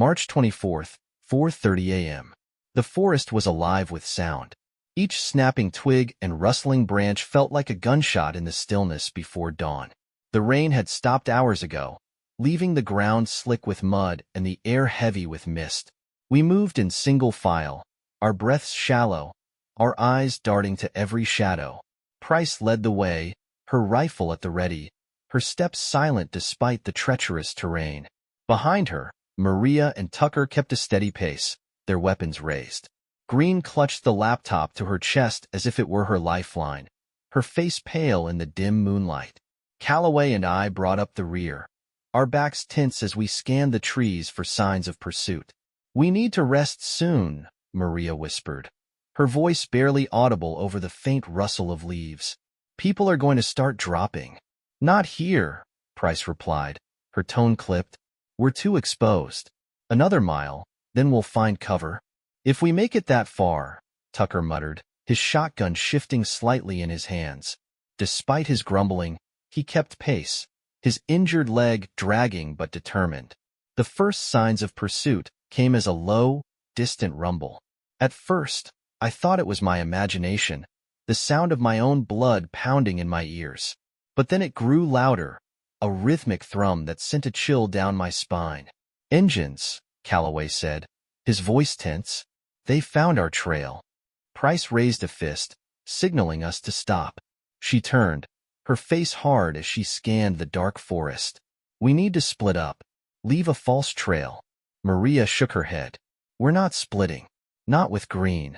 March 24th, 4:30 a.m. The forest was alive with sound. Each snapping twig and rustling branch felt like a gunshot in the stillness before dawn. The rain had stopped hours ago, leaving the ground slick with mud and the air heavy with mist. We moved in single file, our breaths shallow, our eyes darting to every shadow. Price led the way, her rifle at the ready, her steps silent despite the treacherous terrain. Behind her, Maria and Tucker kept a steady pace, their weapons raised. Green clutched the laptop to her chest as if it were her lifeline, her face pale in the dim moonlight. Calloway and I brought up the rear, our backs tense as we scanned the trees for signs of pursuit. "We need to rest soon," Maria whispered, her voice barely audible over the faint rustle of leaves. "People are going to start dropping." "Not here," Price replied, her tone clipped. "We're too exposed. Another mile, then we'll find cover." "If we make it that far," Tucker muttered, his shotgun shifting slightly in his hands. Despite his grumbling, he kept pace, his injured leg dragging but determined. The first signs of pursuit came as a low, distant rumble. At first, I thought it was my imagination, the sound of my own blood pounding in my ears. But then it grew louder, a rhythmic thrum that sent a chill down my spine. "Engines," Calloway said, his voice tense. "They found our trail." Price raised a fist, signaling us to stop. She turned, her face hard as she scanned the dark forest. "We need to split up. Leave a false trail." Maria shook her head. "We're not splitting. Not with Green."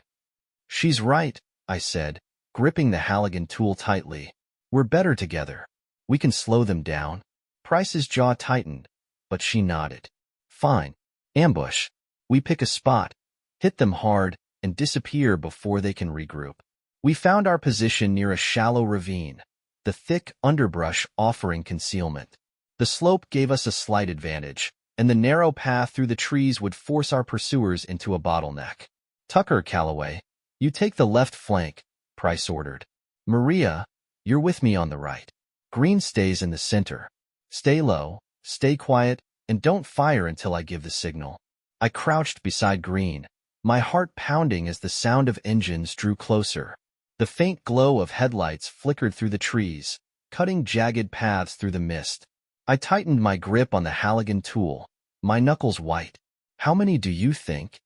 "She's right," I said, gripping the Halligan tool tightly. "We're better together. We can slow them down." Price's jaw tightened, but she nodded. "Fine. Ambush. We pick a spot, hit them hard, and disappear before they can regroup." We found our position near a shallow ravine, the thick underbrush offering concealment. The slope gave us a slight advantage, and the narrow path through the trees would force our pursuers into a bottleneck. "Tucker, Calloway, you take the left flank," Price ordered. "Maria, you're with me on the right. Green stays in the center. Stay low, stay quiet, and don't fire until I give the signal." I crouched beside Green, my heart pounding as the sound of engines drew closer. The faint glow of headlights flickered through the trees, cutting jagged paths through the mist. I tightened my grip on the Halligan tool, my knuckles white. "How many do you think?"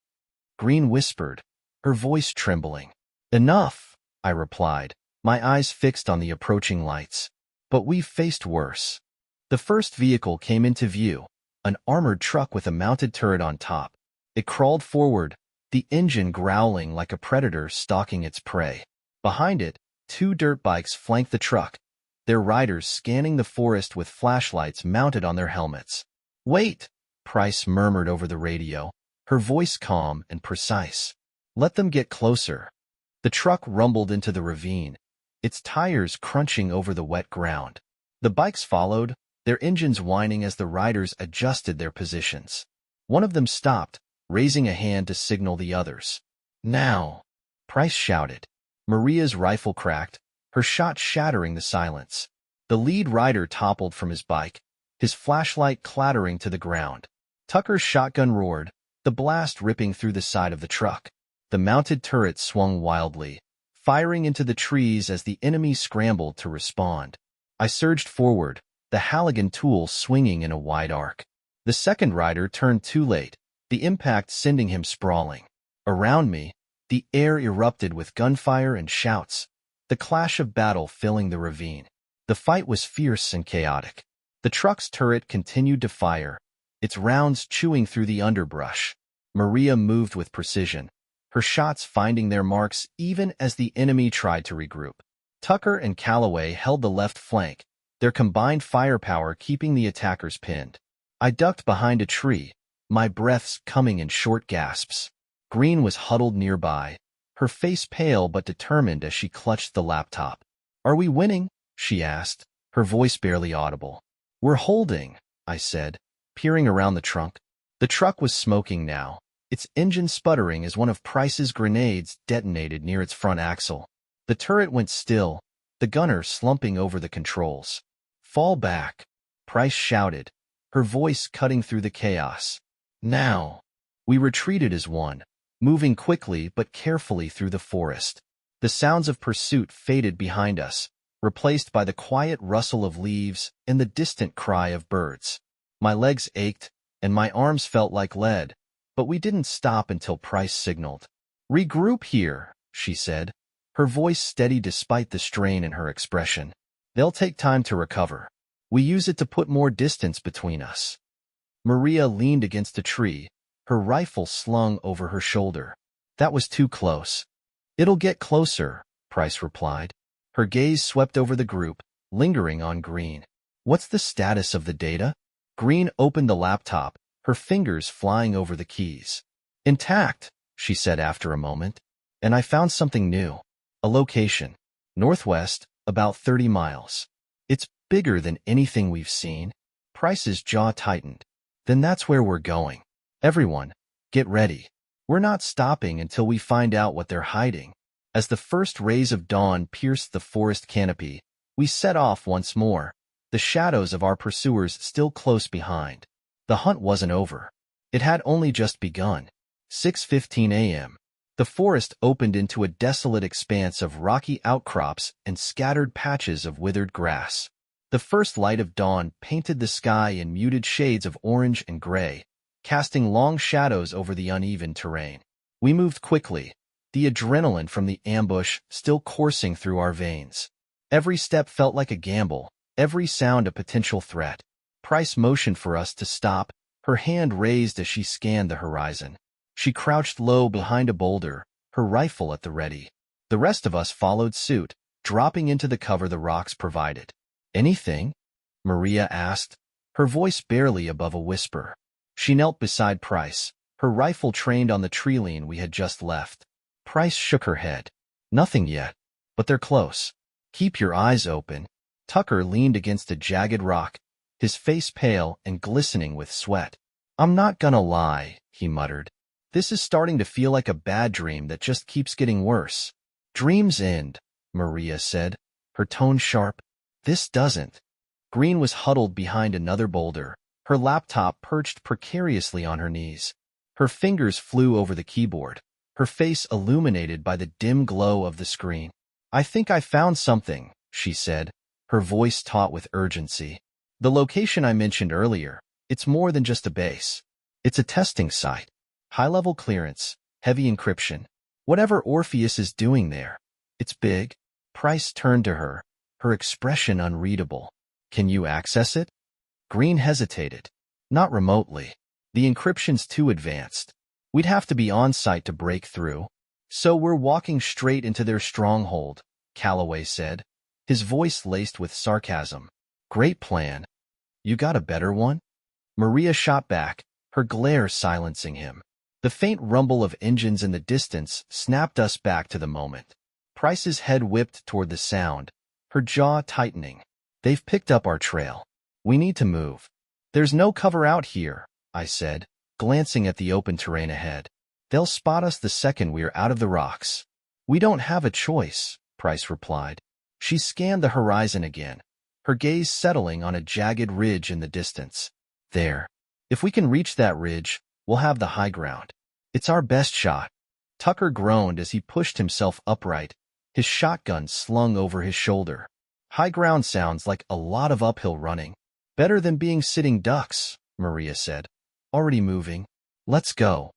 Green whispered, her voice trembling. "Enough," I replied, my eyes fixed on the approaching lights. "But we've faced worse." The first vehicle came into view, an armored truck with a mounted turret on top. It crawled forward, the engine growling like a predator stalking its prey. Behind it, two dirt bikes flanked the truck, their riders scanning the forest with flashlights mounted on their helmets. "Wait," Price murmured over the radio, her voice calm and precise. "Let them get closer." The truck rumbled into the ravine, its tires crunching over the wet ground. The bikes followed, their engines whining as the riders adjusted their positions. One of them stopped, raising a hand to signal the others. "Now," Price shouted. Maria's rifle cracked, her shot shattering the silence. The lead rider toppled from his bike, his flashlight clattering to the ground. Tucker's shotgun roared, the blast ripping through the side of the truck. The mounted turret swung wildly, firing into the trees as the enemy scrambled to respond. I surged forward, the Halligan tool swinging in a wide arc. The second rider turned too late, the impact sending him sprawling. Around me, the air erupted with gunfire and shouts, the clash of battle filling the ravine. The fight was fierce and chaotic. The truck's turret continued to fire, its rounds chewing through the underbrush. Maria moved with precision, her shots finding their marks even as the enemy tried to regroup. Tucker and Calloway held the left flank, their combined firepower keeping the attackers pinned. I ducked behind a tree, my breaths coming in short gasps. Green was huddled nearby, her face pale but determined as she clutched the laptop. "Are we winning?" she asked, her voice barely audible. "We're holding," I said, peering around the trunk. The truck was smoking now, its engine sputtering as one of Price's grenades detonated near its front axle. The turret went still, the gunner slumping over the controls. "Fall back," Price shouted, her voice cutting through the chaos. Now. We retreated as one, moving quickly but carefully through the forest. The sounds of pursuit faded behind us, replaced by the quiet rustle of leaves and the distant cry of birds. My legs ached, and my arms felt like lead, but we didn't stop until Price signaled. "Regroup here," she said, her voice steady despite the strain in her expression. "They'll take time to recover. We use it to put more distance between us." Maria leaned against a tree, her rifle slung over her shoulder. "That was too close." "It'll get closer," Price replied. Her gaze swept over the group, lingering on Green. "What's the status of the data?" Green opened the laptop, her fingers flying over the keys. "Intact," she said after a moment. "And I found something new. A location. Northwest, about 30 miles. It's bigger than anything we've seen." Price's jaw tightened. "Then that's where we're going. Everyone, get ready. We're not stopping until we find out what they're hiding." As the first rays of dawn pierced the forest canopy, we set off once more, the shadows of our pursuers still close behind. The hunt wasn't over. It had only just begun. 6:15 a.m. The forest opened into a desolate expanse of rocky outcrops and scattered patches of withered grass. The first light of dawn painted the sky in muted shades of orange and gray, casting long shadows over the uneven terrain. We moved quickly, the adrenaline from the ambush still coursing through our veins. Every step felt like a gamble, every sound a potential threat. Price motioned for us to stop, her hand raised as she scanned the horizon. She crouched low behind a boulder, her rifle at the ready. The rest of us followed suit, dropping into the cover the rocks provided. "Anything?" Maria asked, her voice barely above a whisper. She knelt beside Price, her rifle trained on the tree-line we had just left. Price shook her head. "Nothing yet, but they're close. Keep your eyes open." Tucker leaned against a jagged rock, his face pale and glistening with sweat. "I'm not gonna lie," he muttered. "This is starting to feel like a bad dream that just keeps getting worse." "Dreams end," Maria said, her tone sharp. "This doesn't." Green was huddled behind another boulder, her laptop perched precariously on her knees. Her fingers flew over the keyboard, her face illuminated by the dim glow of the screen. "I think I found something," she said, her voice taut with urgency. "The location I mentioned earlier, it's more than just a base. It's a testing site. High-level clearance, heavy encryption. Whatever Orpheus is doing there, it's big." Price turned to her, her expression unreadable. "Can you access it?" Green hesitated. "Not remotely. The encryption's too advanced. We'd have to be on-site to break through. So we're walking straight into their stronghold," Calloway said, his voice laced with sarcasm. "Great plan. You got a better one?" Maria shot back, her glare silencing him. The faint rumble of engines in the distance snapped us back to the moment. Price's head whipped toward the sound, her jaw tightening. "They've picked up our trail. We need to move." "There's no cover out here," I said, glancing at the open terrain ahead. "They'll spot us the second we're out of the rocks." "We don't have a choice," Price replied. She scanned the horizon again, her gaze settling on a jagged ridge in the distance. "There. If we can reach that ridge, we'll have the high ground. It's our best shot." Tucker groaned as he pushed himself upright, his shotgun slung over his shoulder. "High ground sounds like a lot of uphill running." "Better than being sitting ducks," Maria said. "Already moving. Let's go."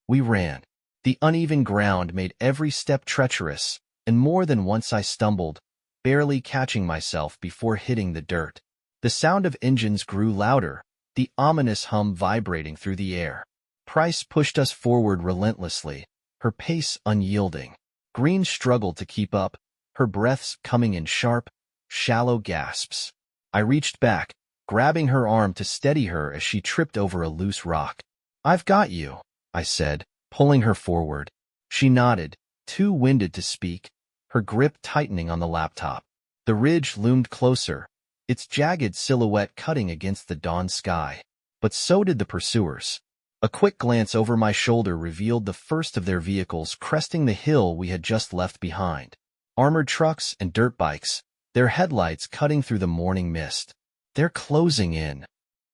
We ran. The uneven ground made every step treacherous, and more than once I stumbled, barely catching myself before hitting the dirt. The sound of engines grew louder, the ominous hum vibrating through the air. Price pushed us forward relentlessly, her pace unyielding. Green struggled to keep up, her breaths coming in sharp, shallow gasps. I reached back, grabbing her arm to steady her as she tripped over a loose rock. "I've got you," I said, pulling her forward. She nodded, too winded to speak, her grip tightening on the laptop. The ridge loomed closer, its jagged silhouette cutting against the dawn sky. But so did the pursuers. A quick glance over my shoulder revealed the first of their vehicles cresting the hill we had just left behind. Armored trucks and dirt bikes, their headlights cutting through the morning mist. "They're closing in,"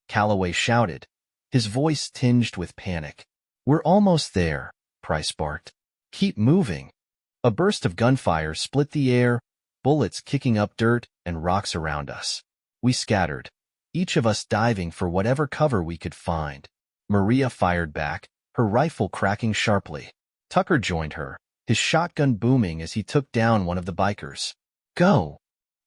Calloway shouted, his voice tinged with panic. "We're almost there," Price barked. "Keep moving." A burst of gunfire split the air, bullets kicking up dirt and rocks around us. We scattered, each of us diving for whatever cover we could find. Maria fired back, her rifle cracking sharply. Tucker joined her, his shotgun booming as he took down one of the bikers. "Go!"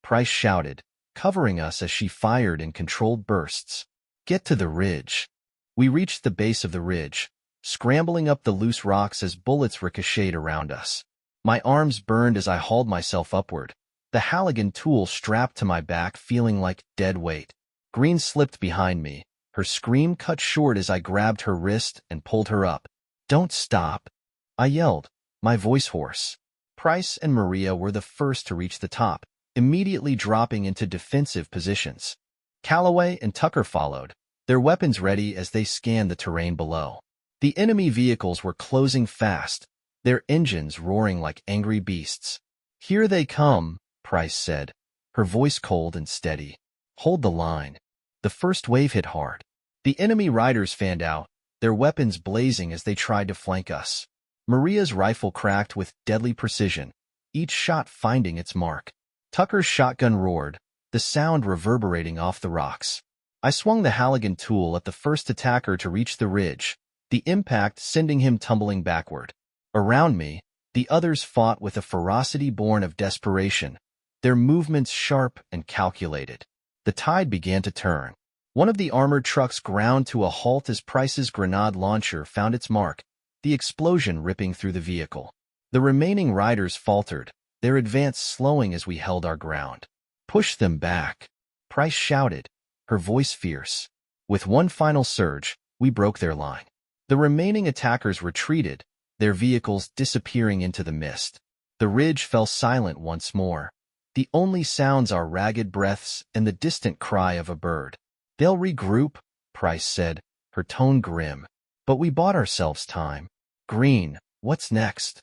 Price shouted, covering us as she fired in controlled bursts. "Get to the ridge." We reached the base of the ridge, scrambling up the loose rocks as bullets ricocheted around us. My arms burned as I hauled myself upward, the Halligan tool strapped to my back feeling like dead weight. Green slipped behind me, her scream cut short as I grabbed her wrist and pulled her up. "Don't stop," I yelled, my voice hoarse. Price and Maria were the first to reach the top, immediately dropping into defensive positions. Calloway and Tucker followed, their weapons ready as they scanned the terrain below. The enemy vehicles were closing fast, their engines roaring like angry beasts. "Here they come," Price said, her voice cold and steady. "Hold the line." The first wave hit hard. The enemy riders fanned out, their weapons blazing as they tried to flank us. Maria's rifle cracked with deadly precision, each shot finding its mark. Tucker's shotgun roared, the sound reverberating off the rocks. I swung the Halligan tool at the first attacker to reach the ridge, the impact sending him tumbling backward. Around me, the others fought with a ferocity born of desperation, their movements sharp and calculated. The tide began to turn. One of the armored trucks ground to a halt as Price's grenade launcher found its mark, the explosion ripping through the vehicle. The remaining riders faltered, their advance slowing as we held our ground. "Push them back," Price shouted, her voice fierce. With one final surge, we broke their line. The remaining attackers retreated, their vehicles disappearing into the mist. The ridge fell silent once more, the only sounds our ragged breaths and the distant cry of a bird. "They'll regroup," Price said, her tone grim. But we bought ourselves time. "Green, what's next?"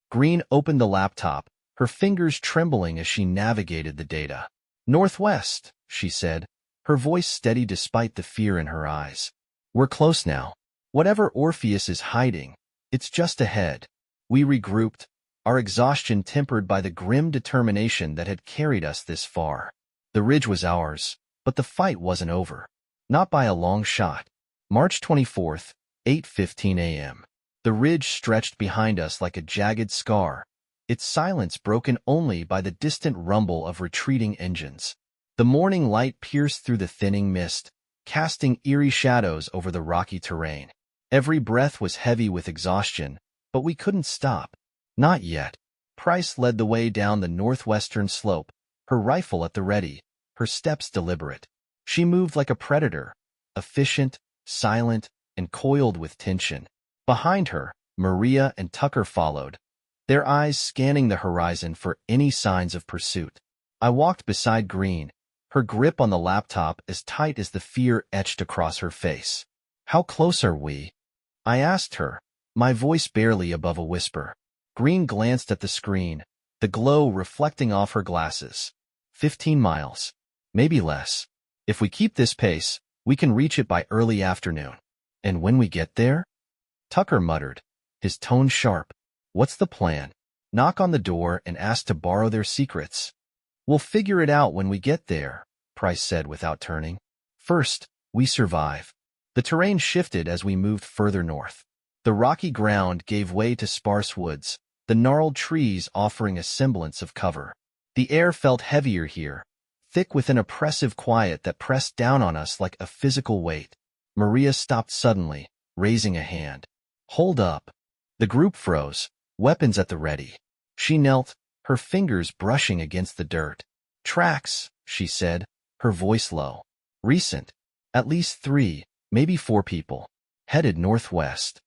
Green opened the laptop, her fingers trembling as she navigated the data. "Northwest," she said, her voice steady despite the fear in her eyes. "We're close now. Whatever Orpheus is hiding, it's just ahead." We regrouped, our exhaustion tempered by the grim determination that had carried us this far. The ridge was ours, but the fight wasn't over. Not by a long shot. March 24th, 8:15 a.m. The ridge stretched behind us like a jagged scar, its silence broken only by the distant rumble of retreating engines. The morning light pierced through the thinning mist, casting eerie shadows over the rocky terrain. Every breath was heavy with exhaustion, but we couldn't stop. Not yet. Price led the way down the northwestern slope, her rifle at the ready, her steps deliberate. She moved like a predator, efficient, silent, and coiled with tension. Behind her, Maria and Tucker followed, their eyes scanning the horizon for any signs of pursuit. I walked beside Green, her grip on the laptop as tight as the fear etched across her face. "How close are we?" I asked her, my voice barely above a whisper. Green glanced at the screen, the glow reflecting off her glasses. 15 miles. Maybe less. If we keep this pace, we can reach it by early afternoon. And when we get there? Tucker muttered, his tone sharp. "What's the plan? Knock on the door and ask to borrow their secrets." "We'll figure it out when we get there," Price said without turning. "First, we survive." The terrain shifted as we moved further north. The rocky ground gave way to sparse woods, the gnarled trees offering a semblance of cover. The air felt heavier here, thick with an oppressive quiet that pressed down on us like a physical weight. Maria stopped suddenly, raising a hand. "Hold up." The group froze, weapons at the ready. She knelt, her fingers brushing against the dirt. "Tracks," she said, her voice low. "Recent. At least 3, maybe 4 people. Headed northwest."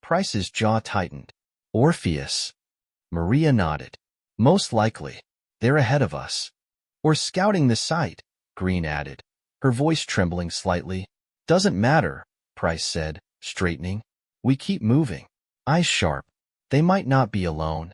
Price's jaw tightened. "Orpheus." Maria nodded. "Most likely. They're ahead of us." "Or scouting the site," Green added, her voice trembling slightly. "Doesn't matter," Price said, straightening. "We keep moving. Eyes sharp. They might not be alone."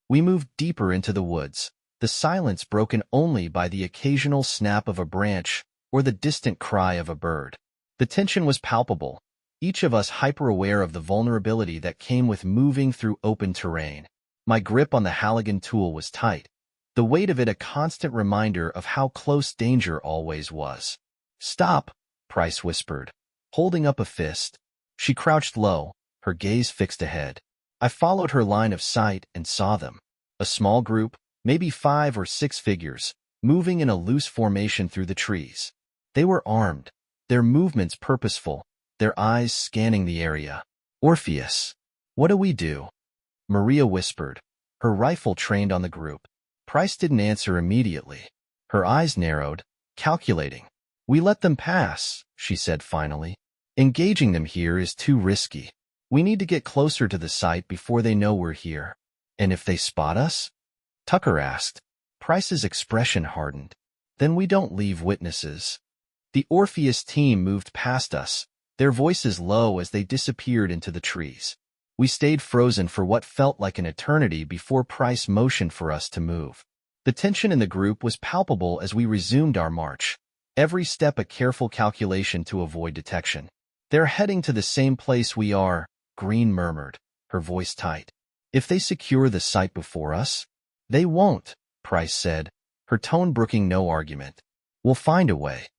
We moved deeper into the woods, the silence broken only by the occasional snap of a branch or the distant cry of a bird. The tension was palpable, each of us hyper-aware of the vulnerability that came with moving through open terrain. My grip on the Halligan tool was tight, the weight of it a constant reminder of how close danger always was. "Stop," Price whispered, holding up a fist. She crouched low, her gaze fixed ahead. I followed her line of sight and saw them. A small group, maybe 5 or 6 figures, moving in a loose formation through the trees. They were armed, their movements purposeful, their eyes scanning the area. "Orpheus, what do we do?" Maria whispered, her rifle trained on the group. Price didn't answer immediately. Her eyes narrowed, calculating. "We let them pass," she said finally. "Engaging them here is too risky. We need to get closer to the site before they know we're here." "And if they spot us?" Tucker asked. Price's expression hardened. "Then we don't leave witnesses." The Orpheus team moved past us, their voices low as they disappeared into the trees. We stayed frozen for what felt like an eternity before Price motioned for us to move. The tension in the group was palpable as we resumed our march, every step a careful calculation to avoid detection. "They're heading to the same place we are," Green murmured, her voice tight. "If they secure the site before us?" "They won't," Price said, her tone brooking no argument. "We'll find a way."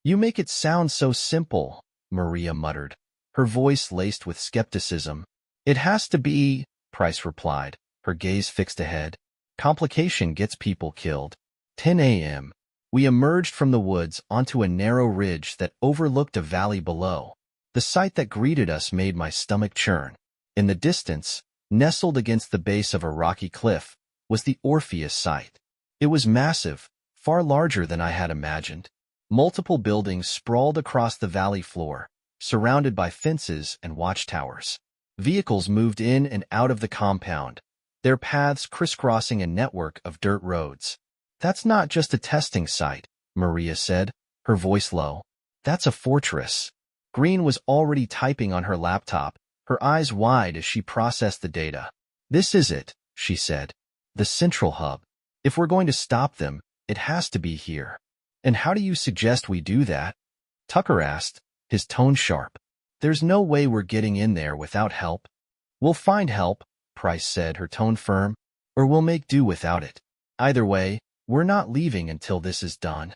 "You make it sound so simple," Maria muttered, her voice laced with skepticism. "It has to be," Price replied, her gaze fixed ahead. "Complication gets people killed." 10 a.m. We emerged from the woods onto a narrow ridge that overlooked a valley below. The sight that greeted us made my stomach churn. In the distance, nestled against the base of a rocky cliff, was the Orpheus site. It was massive, far larger than I had imagined. Multiple buildings sprawled across the valley floor, surrounded by fences and watchtowers. Vehicles moved in and out of the compound, their paths crisscrossing a network of dirt roads. "That's not just a testing site," Maria said, her voice low. "That's a fortress." Green was already typing on her laptop, her eyes wide as she processed the data. "This is it," she said. "The central hub. If we're going to stop them, it has to be here." "And how do you suggest we do that?" Tucker asked, his tone sharp. "There's no way we're getting in there without help." "We'll find help," Price said, her tone firm, "or we'll make do without it. Either way, we're not leaving until this is done."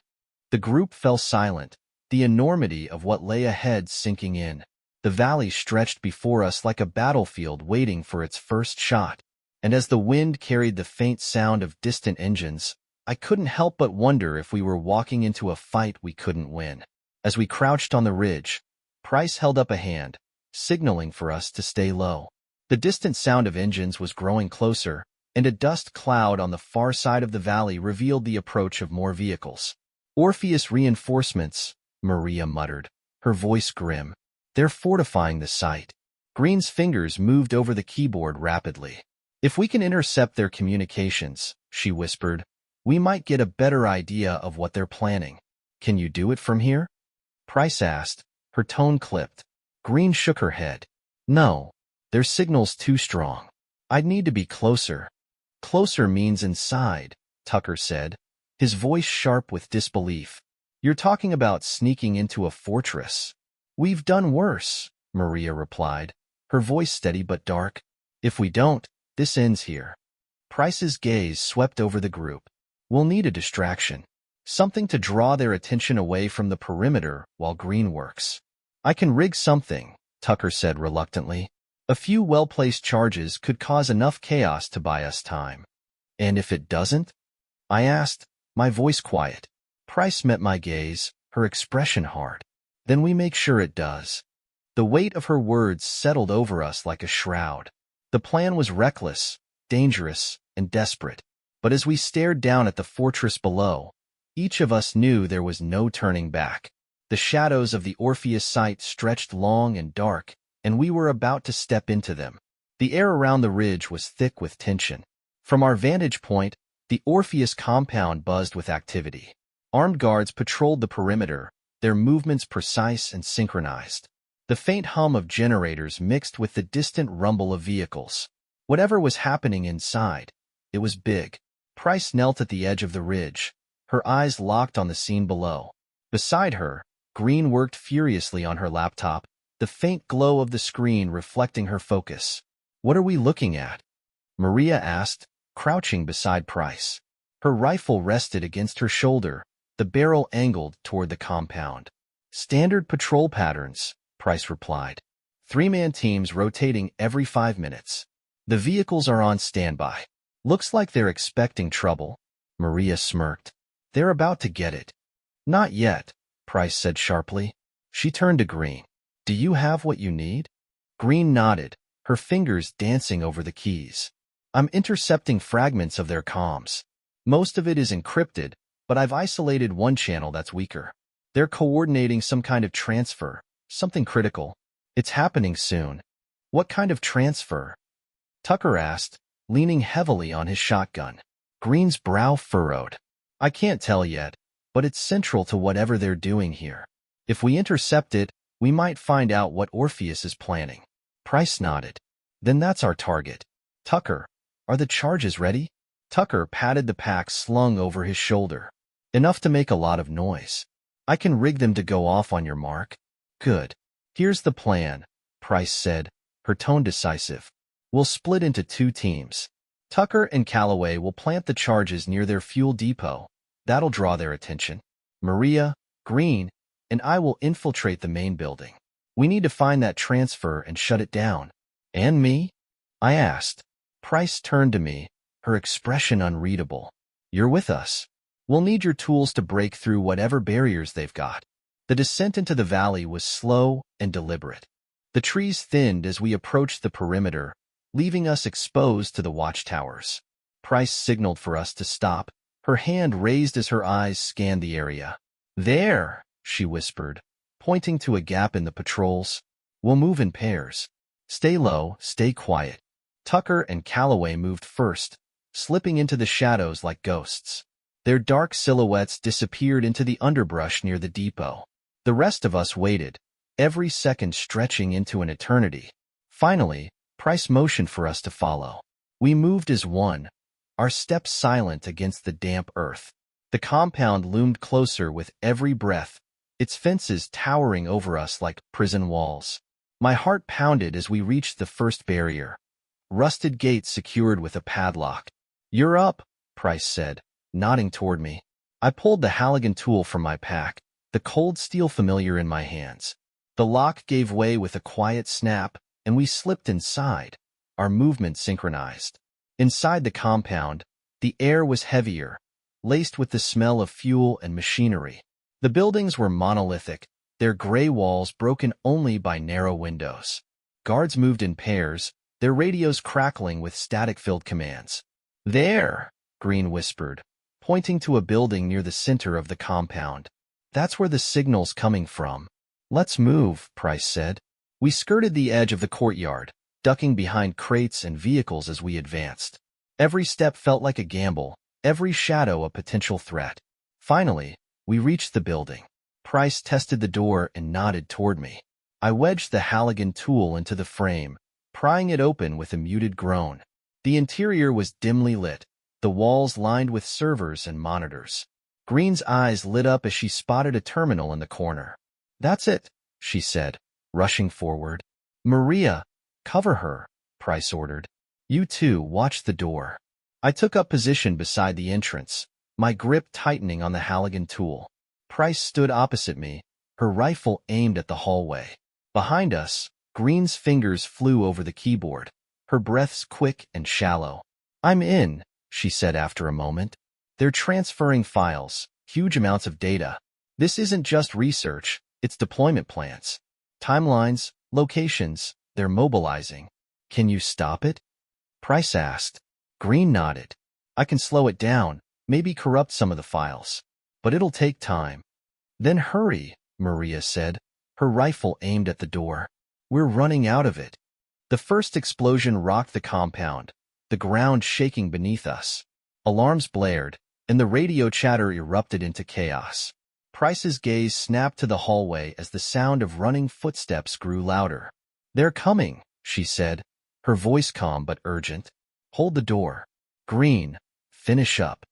The group fell silent, the enormity of what lay ahead sinking in. The valley stretched before us like a battlefield waiting for its first shot, and as the wind carried the faint sound of distant engines, I couldn't help but wonder if we were walking into a fight we couldn't win. As we crouched on the ridge, Price held up a hand, signaling for us to stay low. The distant sound of engines was growing closer, and a dust cloud on the far side of the valley revealed the approach of more vehicles. "Orpheus reinforcements," Maria muttered, her voice grim. "They're fortifying the site." Green's fingers moved over the keyboard rapidly. "If we can intercept their communications," she whispered, "we might get a better idea of what they're planning." "Can you do it from here?" Price asked, her tone clipped. Green shook her head. "No, their signal's too strong. I'd need to be closer." "Closer means inside," Tucker said, his voice sharp with disbelief. "You're talking about sneaking into a fortress." "We've done worse," Maria replied, her voice steady but dark. "If we don't, this ends here." Price's gaze swept over the group. "We'll need a distraction. Something to draw their attention away from the perimeter while Green works." "I can rig something," Tucker said reluctantly. "A few well-placed charges could cause enough chaos to buy us time." "And if it doesn't?" I asked, my voice quiet. Price met my gaze, her expression hard. "Then we make sure it does." The weight of her words settled over us like a shroud. The plan was reckless, dangerous, and desperate. But as we stared down at the fortress below, each of us knew there was no turning back. The shadows of the Orpheus site stretched long and dark, and we were about to step into them. The air around the ridge was thick with tension. From our vantage point, the Orpheus compound buzzed with activity. Armed guards patrolled the perimeter, their movements precise and synchronized. The faint hum of generators mixed with the distant rumble of vehicles. Whatever was happening inside, it was big. Price knelt at the edge of the ridge, her eyes locked on the scene below. Beside her, Green worked furiously on her laptop, the faint glow of the screen reflecting her focus. "What are we looking at?" Maria asked, crouching beside Price. Her rifle rested against her shoulder, the barrel angled toward the compound. "Standard patrol patterns," Price replied. 3-man teams rotating every 5 minutes. The vehicles are on standby. "Looks like they're expecting trouble," Maria smirked. "They're about to get it." "Not yet," Price said sharply. She turned to Green. "Do you have what you need?" Green nodded, her fingers dancing over the keys. "I'm intercepting fragments of their comms. Most of it is encrypted, but I've isolated one channel that's weaker. They're coordinating some kind of transfer, something critical. It's happening soon." "What kind of transfer?" Tucker asked, leaning heavily on his shotgun. Green's brow furrowed. "I can't tell yet, but it's central to whatever they're doing here. If we intercept it, we might find out what Orpheus is planning." Price nodded. "Then that's our target." "Tucker, are the charges ready?" Tucker patted the pack slung over his shoulder. "Enough to make a lot of noise. I can rig them to go off on your mark." "Good. Here's the plan," Price said, her tone decisive. "We'll split into 2 teams. Tucker and Calloway will plant the charges near their fuel depot. That'll draw their attention. Maria, Green, and I will infiltrate the main building. We need to find that transfer and shut it down." "And me?" I asked. Price turned to me, her expression unreadable. "You're with us. We'll need your tools to break through whatever barriers they've got." The descent into the valley was slow and deliberate. The trees thinned as we approached the perimeter, leaving us exposed to the watchtowers. Price signaled for us to stop, her hand raised as her eyes scanned the area. "There," she whispered, pointing to a gap in the patrols. "We'll move in pairs. Stay low, stay quiet." Tucker and Calloway moved first, slipping into the shadows like ghosts. Their dark silhouettes disappeared into the underbrush near the depot. The rest of us waited, every second stretching into an eternity. Finally, Price motioned for us to follow. We moved as one, our steps silent against the damp earth. The compound loomed closer with every breath, its fences towering over us like prison walls. My heart pounded as we reached the first barrier. Rusted gates secured with a padlock. "You're up," Price said, nodding toward me. I pulled the Halligan tool from my pack, the cold steel familiar in my hands. The lock gave way with a quiet snap, and we slipped inside, our movement synchronized. Inside the compound, the air was heavier, laced with the smell of fuel and machinery. The buildings were monolithic, their gray walls broken only by narrow windows. Guards moved in pairs, their radios crackling with static-filled commands. "There," Green whispered, pointing to a building near the center of the compound. "That's where the signal's coming from." "Let's move," Price said. We skirted the edge of the courtyard, ducking behind crates and vehicles as we advanced. Every step felt like a gamble, every shadow a potential threat. Finally, we reached the building. Price tested the door and nodded toward me. I wedged the Halligan tool into the frame, prying it open with a muted groan. The interior was dimly lit, the walls lined with servers and monitors. Green's eyes lit up as she spotted a terminal in the corner. "That's it," she said, rushing forward. "Maria, cover her," Price ordered. "You two watch the door." I took up position beside the entrance, my grip tightening on the Halligan tool. Price stood opposite me, her rifle aimed at the hallway. Behind us, Green's fingers flew over the keyboard, her breaths quick and shallow. "I'm in," she said after a moment. "They're transferring files, huge amounts of data. This isn't just research, it's deployment plans. Timelines, locations, they're mobilizing." "Can you stop it?" Price asked. Green nodded. "I can slow it down, maybe corrupt some of the files. But it'll take time." "Then hurry," Maria said, her rifle aimed at the door. "We're running out of it." The first explosion rocked the compound, the ground shaking beneath us. Alarms blared, and the radio chatter erupted into chaos. Price's gaze snapped to the hallway as the sound of running footsteps grew louder. "They're coming," she said, her voice calm but urgent. "Hold the door. Green, finish up."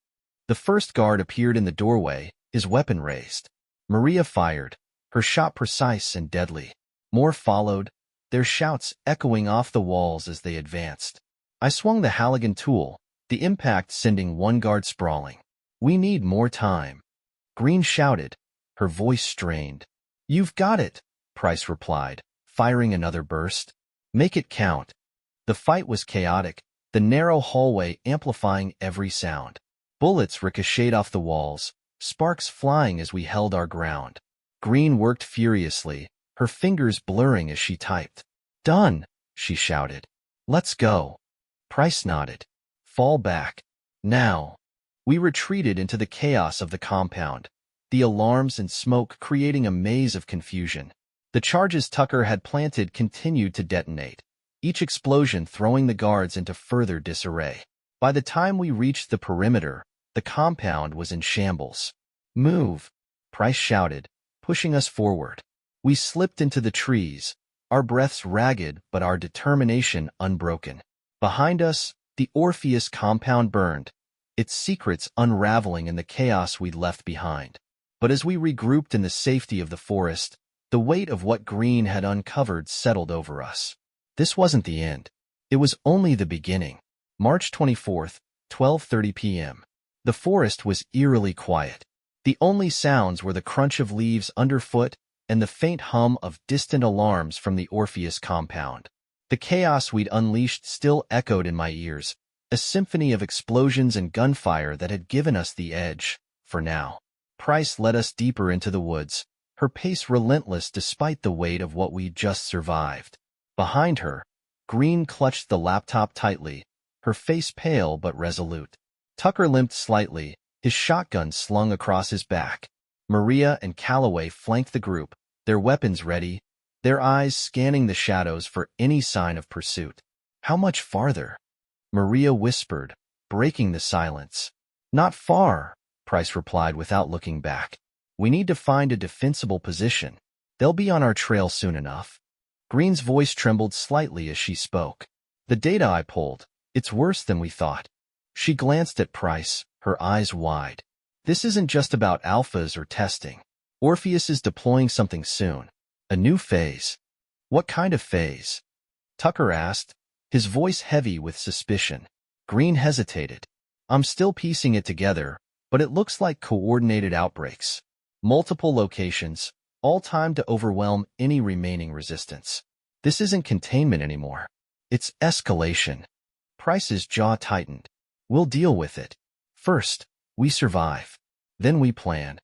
The first guard appeared in the doorway, his weapon raised. Maria fired, her shot precise and deadly. More followed, their shouts echoing off the walls as they advanced. I swung the Halligan tool, the impact sending one guard sprawling. "We need more time," Green shouted, her voice strained. "You've got it," Price replied, firing another burst. "Make it count." The fight was chaotic, the narrow hallway amplifying every sound. Bullets ricocheted off the walls, sparks flying as we held our ground. Green worked furiously, her fingers blurring as she typed. "Done," she shouted. "Let's go." Price nodded. "Fall back. Now." We retreated into the chaos of the compound, the alarms and smoke creating a maze of confusion. The charges Tucker had planted continued to detonate, each explosion throwing the guards into further disarray. By the time we reached the perimeter, the compound was in shambles. "Move," Price shouted, pushing us forward. We slipped into the trees, our breaths ragged but our determination unbroken. Behind us, the Orpheus compound burned, its secrets unraveling in the chaos we'd left behind. But as we regrouped in the safety of the forest, the weight of what Green had uncovered settled over us. This wasn't the end. It was only the beginning. March 24th, 12:30 p.m. The forest was eerily quiet. The only sounds were the crunch of leaves underfoot and the faint hum of distant alarms from the Orpheus compound. The chaos we'd unleashed still echoed in my ears, a symphony of explosions and gunfire that had given us the edge, for now. Price led us deeper into the woods, her pace relentless despite the weight of what we'd just survived. Behind her, Green clutched the laptop tightly, her face pale but resolute. Tucker limped slightly, his shotgun slung across his back. Maria and Calloway flanked the group, their weapons ready, their eyes scanning the shadows for any sign of pursuit. "How much farther?" Maria whispered, breaking the silence. "Not far," Price replied without looking back. "We need to find a defensible position. They'll be on our trail soon enough." Green's voice trembled slightly as she spoke. "The data I pulled, it's worse than we thought." She glanced at Price, her eyes wide. "This isn't just about alphas or testing. Orpheus is deploying something soon. A new phase." "What kind of phase?" Tucker asked, his voice heavy with suspicion. Green hesitated. "I'm still piecing it together, but it looks like coordinated outbreaks. Multiple locations, all timed to overwhelm any remaining resistance. This isn't containment anymore. It's escalation." Price's jaw tightened. "We'll deal with it. First, we survive. Then we plan."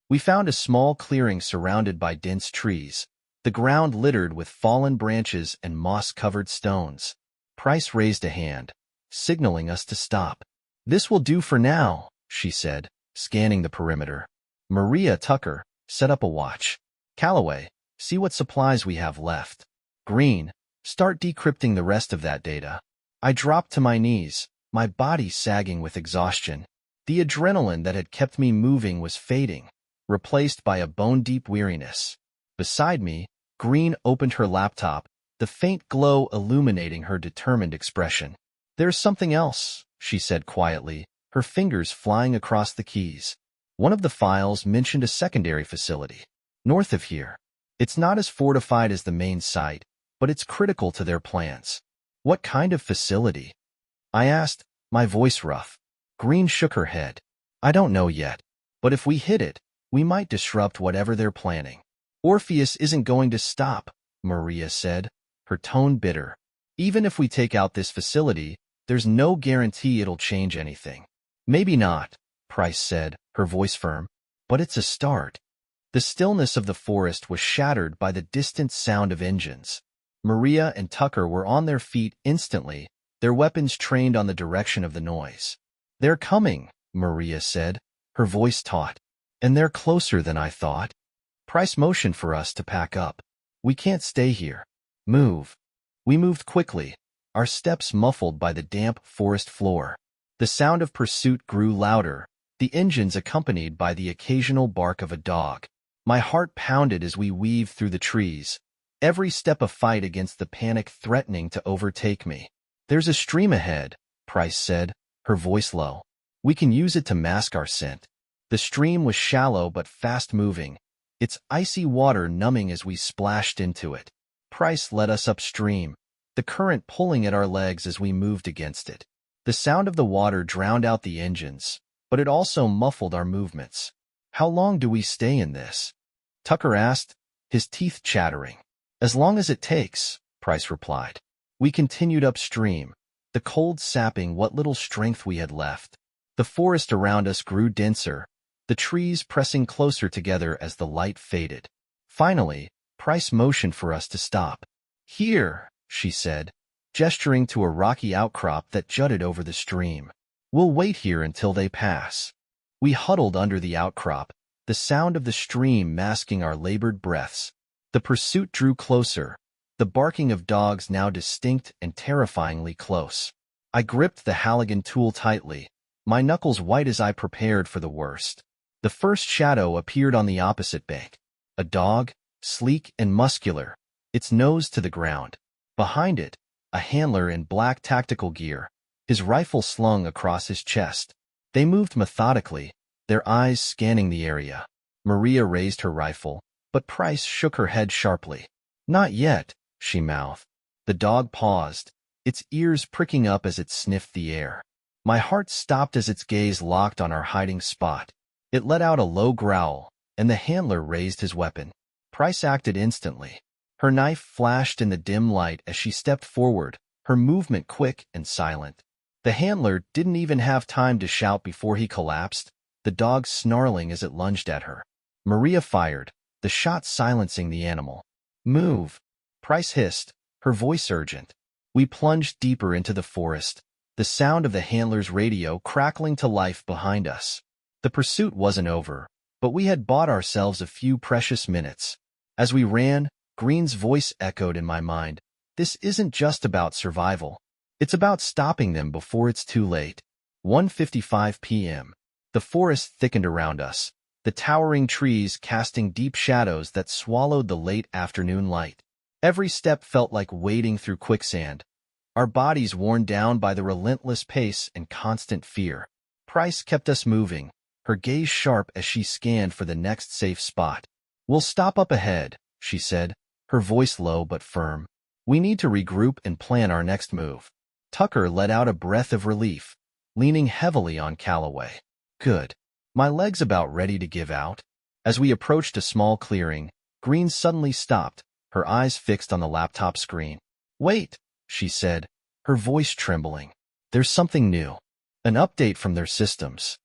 We found a small clearing surrounded by dense trees, the ground littered with fallen branches and moss-covered stones. Price raised a hand, signaling us to stop. "This will do for now," she said, scanning the perimeter. "Maria, Tucker, set up a watch. Calloway, see what supplies we have left. Green, start decrypting the rest of that data." I dropped to my knees, my body sagging with exhaustion. The adrenaline that had kept me moving was fading, replaced by a bone-deep weariness. Beside me, Green opened her laptop, the faint glow illuminating her determined expression. "There's something else," she said quietly, her fingers flying across the keys. "One of the files mentioned a secondary facility. North of here. It's not as fortified as the main site, but it's critical to their plans." "What kind of facility?" I asked, my voice rough. Green shook her head. "I don't know yet, but if we hit it, we might disrupt whatever they're planning." "Orpheus isn't going to stop," Maria said, her tone bitter. "Even if we take out this facility, there's no guarantee it'll change anything." "Maybe not," Price said, her voice firm, "but it's a start." The stillness of the forest was shattered by the distant sound of engines. Maria and Tucker were on their feet instantly, their weapons trained on the direction of the noise. "They're coming," Maria said, her voice taut. "And they're closer than I thought." Price motioned for us to pack up. "We can't stay here. Move." We moved quickly, our steps muffled by the damp forest floor. The sound of pursuit grew louder, the engines accompanied by the occasional bark of a dog. My heart pounded as we weaved through the trees, every step a fight against the panic threatening to overtake me. "There's a stream ahead," Price said, her voice low. "We can use it to mask our scent." The stream was shallow but fast-moving, its icy water numbing as we splashed into it. Price led us upstream, the current pulling at our legs as we moved against it. The sound of the water drowned out the engines, but it also muffled our movements. "How long do we stay in this?" Tucker asked, his teeth chattering. "As long as it takes," Price replied. We continued upstream, the cold sapping what little strength we had left. The forest around us grew denser, the trees pressing closer together as the light faded. Finally, Price motioned for us to stop. "Here," she said, gesturing to a rocky outcrop that jutted over the stream. "We'll wait here until they pass." We huddled under the outcrop, the sound of the stream masking our labored breaths. The pursuit drew closer, the barking of dogs now distinct and terrifyingly close. I gripped the Halligan tool tightly, my knuckles white as I prepared for the worst. The first shadow appeared on the opposite bank. A dog, sleek and muscular, its nose to the ground. Behind it, a handler in black tactical gear, his rifle slung across his chest. They moved methodically, their eyes scanning the area. Maria raised her rifle, but Price shook her head sharply. "Not yet," she mouthed. The dog paused, its ears pricking up as it sniffed the air. My heart stopped as its gaze locked on our hiding spot. It let out a low growl, and the handler raised his weapon. Price acted instantly. Her knife flashed in the dim light as she stepped forward, her movement quick and silent. The handler didn't even have time to shout before he collapsed, the dog snarling as it lunged at her. Maria fired, the shot silencing the animal. "Move," Price hissed, her voice urgent. We plunged deeper into the forest, the sound of the handler's radio crackling to life behind us. The pursuit wasn't over, but we had bought ourselves a few precious minutes. As we ran, Green's voice echoed in my mind. "This isn't just about survival. It's about stopping them before it's too late." 1:55 p.m. The forest thickened around us, the towering trees casting deep shadows that swallowed the late afternoon light. Every step felt like wading through quicksand, our bodies worn down by the relentless pace and constant fear. Price kept us moving, her gaze sharp as she scanned for the next safe spot. "We'll stop up ahead," she said, her voice low but firm. "We need to regroup and plan our next move." Tucker let out a breath of relief, leaning heavily on Calloway. "Good." My legs about ready to give out. As we approached a small clearing, Green suddenly stopped, her eyes fixed on the laptop screen. "Wait," she said, her voice trembling. "There's something new. An update from their systems."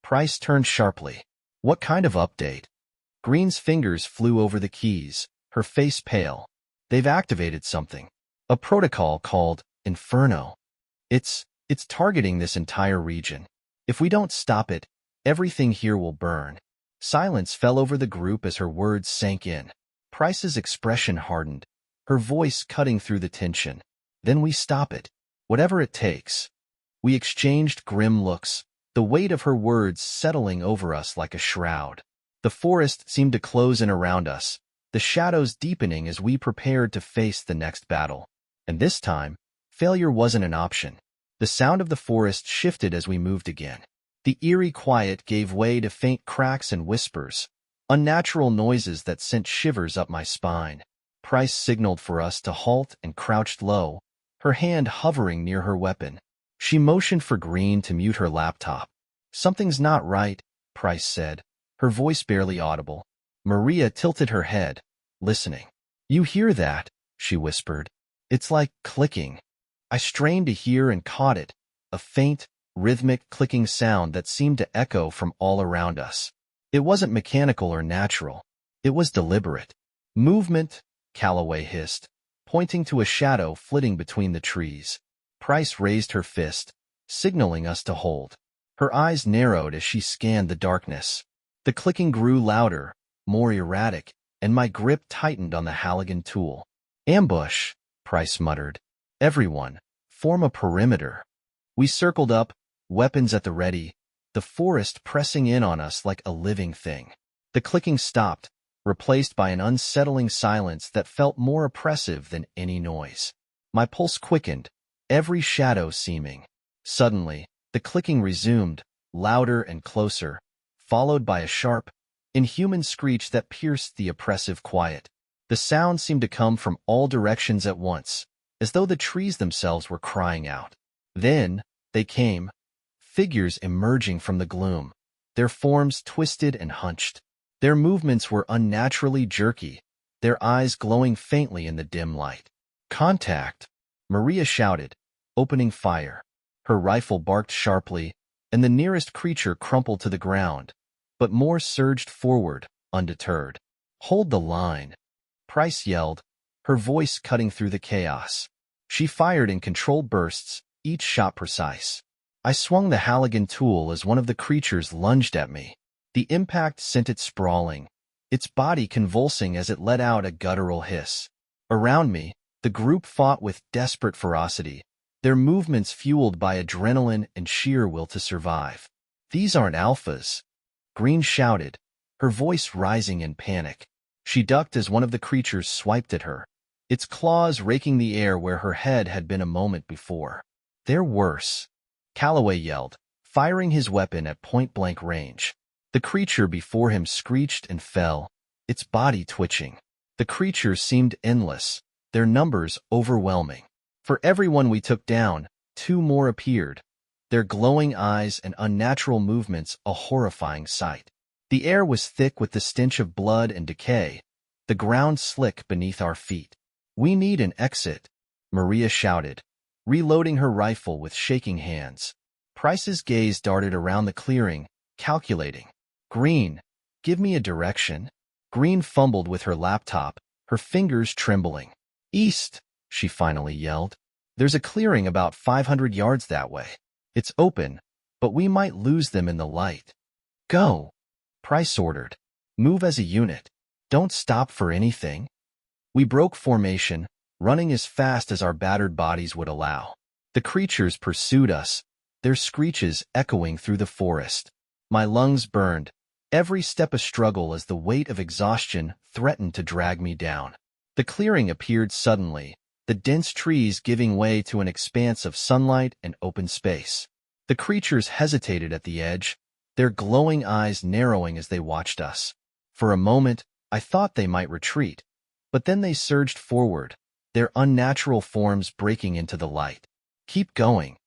Price turned sharply. "What kind of update?" Green's fingers flew over the keys, her face pale. "They've activated something. A protocol called Inferno. It's targeting this entire region. If we don't stop it, everything here will burn." Silence fell over the group as her words sank in. Price's expression hardened, her voice cutting through the tension. "Then we stop it. Whatever it takes." We exchanged grim looks, the weight of her words settling over us like a shroud. The forest seemed to close in around us, the shadows deepening as we prepared to face the next battle. And this time, failure wasn't an option. The sound of the forest shifted as we moved again. The eerie quiet gave way to faint cracks and whispers, unnatural noises that sent shivers up my spine. Price signaled for us to halt and crouched low, her hand hovering near her weapon. She motioned for Green to mute her laptop. "Something's not right," Price said, her voice barely audible. Maria tilted her head, listening. "You hear that?" she whispered. "It's like clicking." I strained to hear and caught it, a faint, rhythmic clicking sound that seemed to echo from all around us. It wasn't mechanical or natural. It was deliberate. "Movement," Calloway hissed, pointing to a shadow flitting between the trees. Price raised her fist, signaling us to hold. Her eyes narrowed as she scanned the darkness. The clicking grew louder, more erratic, and my grip tightened on the Halligan tool. "Ambush," Price muttered. "Everyone, form a perimeter." We circled up, weapons at the ready, the forest pressing in on us like a living thing. The clicking stopped, replaced by an unsettling silence that felt more oppressive than any noise. My pulse quickened, every shadow seeming. Suddenly, the clicking resumed, louder and closer, followed by a sharp, inhuman screech that pierced the oppressive quiet. The sound seemed to come from all directions at once, as though the trees themselves were crying out. Then, they came, figures emerging from the gloom, their forms twisted and hunched. Their movements were unnaturally jerky, their eyes glowing faintly in the dim light. "Contact!" Maria shouted, opening fire. Her rifle barked sharply, and the nearest creature crumpled to the ground, but more surged forward, undeterred. "Hold the line!" Price yelled, her voice cutting through the chaos. She fired in controlled bursts, each shot precise. I swung the Halligan tool as one of the creatures lunged at me. The impact sent it sprawling, its body convulsing as it let out a guttural hiss. Around me, the group fought with desperate ferocity, their movements fueled by adrenaline and sheer will to survive. "These aren't alphas," Green shouted, her voice rising in panic. She ducked as one of the creatures swiped at her, its claws raking the air where her head had been a moment before. "They're worse," Calloway yelled, firing his weapon at point-blank range. The creature before him screeched and fell, its body twitching. The creatures seemed endless, their numbers overwhelming. For everyone we took down, 2 more appeared, their glowing eyes and unnatural movements a horrifying sight. The air was thick with the stench of blood and decay, the ground slick beneath our feet. "We need an exit," Maria shouted, reloading her rifle with shaking hands. Price's gaze darted around the clearing, calculating. "Green, give me a direction." Green fumbled with her laptop, her fingers trembling. "East," she finally yelled. "There's a clearing about 500 yards that way. It's open, but we might lose them in the light." "Go," Price ordered. "Move as a unit. Don't stop for anything." We broke formation, running as fast as our battered bodies would allow. The creatures pursued us, their screeches echoing through the forest. My lungs burned, every step a struggle as the weight of exhaustion threatened to drag me down. The clearing appeared suddenly, the dense trees giving way to an expanse of sunlight and open space. The creatures hesitated at the edge, their glowing eyes narrowing as they watched us. For a moment, I thought they might retreat, but then they surged forward, their unnatural forms breaking into the light. "Keep going,"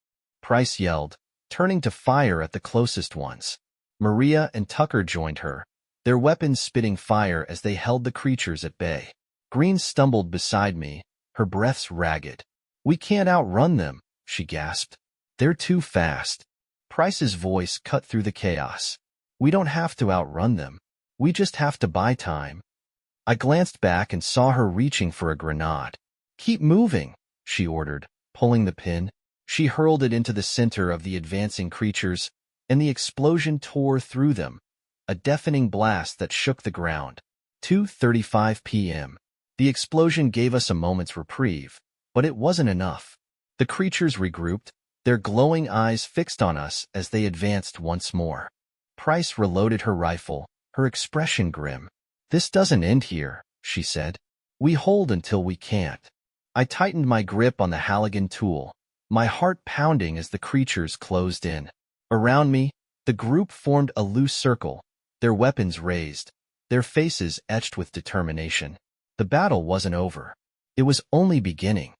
Price yelled, turning to fire at the closest ones. Maria and Tucker joined her, their weapons spitting fire as they held the creatures at bay. Green stumbled beside me, her breaths ragged. "We can't outrun them," she gasped. "They're too fast." Price's voice cut through the chaos. "We don't have to outrun them. We just have to buy time." I glanced back and saw her reaching for a grenade. "Keep moving," she ordered, pulling the pin. She hurled it into the center of the advancing creatures, and the explosion tore through them, a deafening blast that shook the ground. 2:35 p.m. The explosion gave us a moment's reprieve, but it wasn't enough. The creatures regrouped, their glowing eyes fixed on us as they advanced once more. Price reloaded her rifle, her expression grim. "This doesn't end here," she said. "We hold until we can't." I tightened my grip on the Halligan tool, my heart pounding as the creatures closed in. Around me, the group formed a loose circle, their weapons raised, their faces etched with determination. The battle wasn't over. It was only beginning.